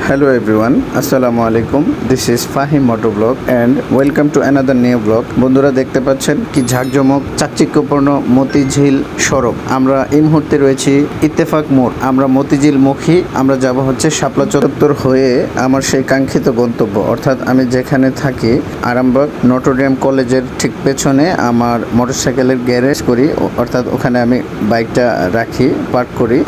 Hello everyone, Assalamu alaikum. This is Fahim Motovlog and welcome to another new vlog. বন্ধুরা দেখতে পাচ্ছেন কি ঝাঁকজমক চাকচিক্যপূর্ণ মতিঝিল সড়ক। আমরা এই মুহূর্তে রয়েছি ইত্তেফাক মোড়। আমরা মতিঝিল মুখী, আমরা যাব হচ্ছে শাপলা চত্বর হয়ে আমার সেই কাঙ্ক্ষিত গন্তব্য, অর্থাৎ আমি যেখানে থাকি আরামবাগ নটরডেম কলেজের ঠিক পেছনে আমার মোটরসাইকেলের গ্যারেজ করি, অর্থাৎ ওখানে আমি বাইকটা রাখি, পার্ক করি।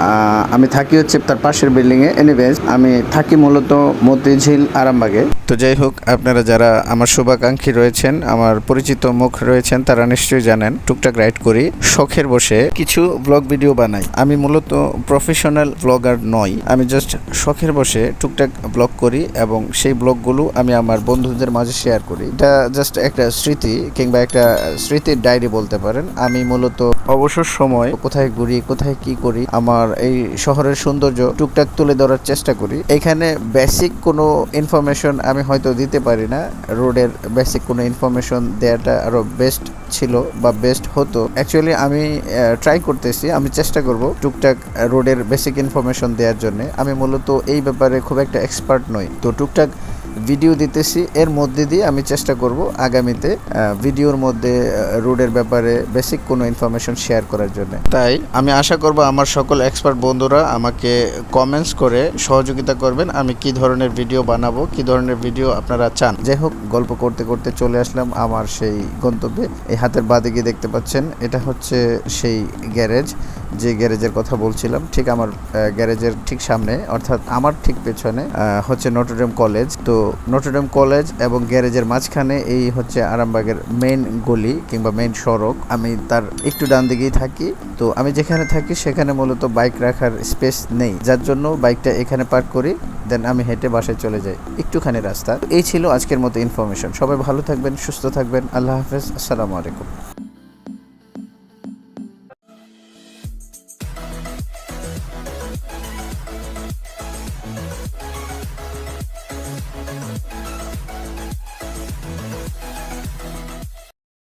আমি থাকি হচ্ছে তার পাশের বিল্ডিংয়ে। এনিওয়েজ আমি থাকি মূলত মতিঝিল আরামবাগে। তো যাই হোক, আপনারা যারা আমার শুভাকাঙ্ক্ষী রয়েছেন, আমার পরিচিত মুখ রয়েছেন, তারা নিশ্চয়ই জানেন টুকটাক রাইড করি, শখের বসে কিছু ব্লগ ভিডিও বানাই। আমি মূলত প্রফেশনাল ব্লগার নই, আমি জাস্ট শখের বসে টুকটাক ব্লগ করি এবং সেই ব্লগগুলো আমি আমার বন্ধুদের মাঝে শেয়ার করি। এটা জাস্ট একটা স্মৃতি কিংবা একটা স্মৃতির ডায়েরি বলতে পারেন। আমি মূলত অবসর সময় কোথায় ঘুরি, কোথায় কি করি, আমার এই শহরের সৌন্দর্য টুকটাক তুলে ধরার চেষ্টা করি। এখানে বেসিক কোনো ইনফরমেশন আমি হয়তো দিতে পারি না, রোডের বেসিক কোনো ইনফরমেশন দেওয়াটা আরও বেস্ট ছিল বা বেস্ট হতো। অ্যাকচুয়ালি আমি ট্রাই করতেছি, আমি চেষ্টা করব টুকটাক রোডের বেসিক ইনফরমেশন দেওয়ার জন্য। আমি মূলত এই ব্যাপারে খুব একটা এক্সপার্ট নই, তো টুকটাক ভিডিও দিতেছি। এর মধ্যে দিয়ে আমি চেষ্টা করব আগামীতে ভিডিওর মধ্যে রোডের ব্যাপারে বেসিক কোনো ইনফরমেশন শেয়ার করার জন্য। তাই আমি আশা করব আমার সকল এক্সপার্ট বন্ধুরা আমাকে কমেন্টস করে সহযোগিতা করবেন, আমি কি ধরনের ভিডিও বানাবো, কি ধরনের ভিডিও আপনারা চান। যাই হোক, গল্প করতে করতে চলে আসলাম আমার সেই গন্তব্যে। এই হাতের বাঁদিকে দেখতে পাচ্ছেন, এটা হচ্ছে সেই গ্যারেজ, যে গ্যারেজের কথা বলছিলাম। ঠিক আমার গ্যারেজের ঠিক সামনে, অর্থাৎ আমার ঠিক পেছনে হচ্ছে নটরডেম কলেজ। তো নটরডেম কলেজ এবং গ্যারেজের মাঝখানে এই হচ্ছে আরামবাগের মেইন গলি কিংবা মেইন সড়ক। আমি তার একটু ডান দিকেই থাকি। তো আমি যেখানে থাকি সেখানে মূলত বাইক রাখার স্পেস নেই, যার জন্য বাইকটা এখানে পার্ক করি, দেন আমি হেঁটে বাসায় চলে যাই, একটুখানি রাস্তা। এই ছিল আজকের মতো ইনফরমেশন। সবাই ভালো থাকবেন, সুস্থ থাকবেন। আল্লাহ হাফেজ, আসসালামু আলাইকুম।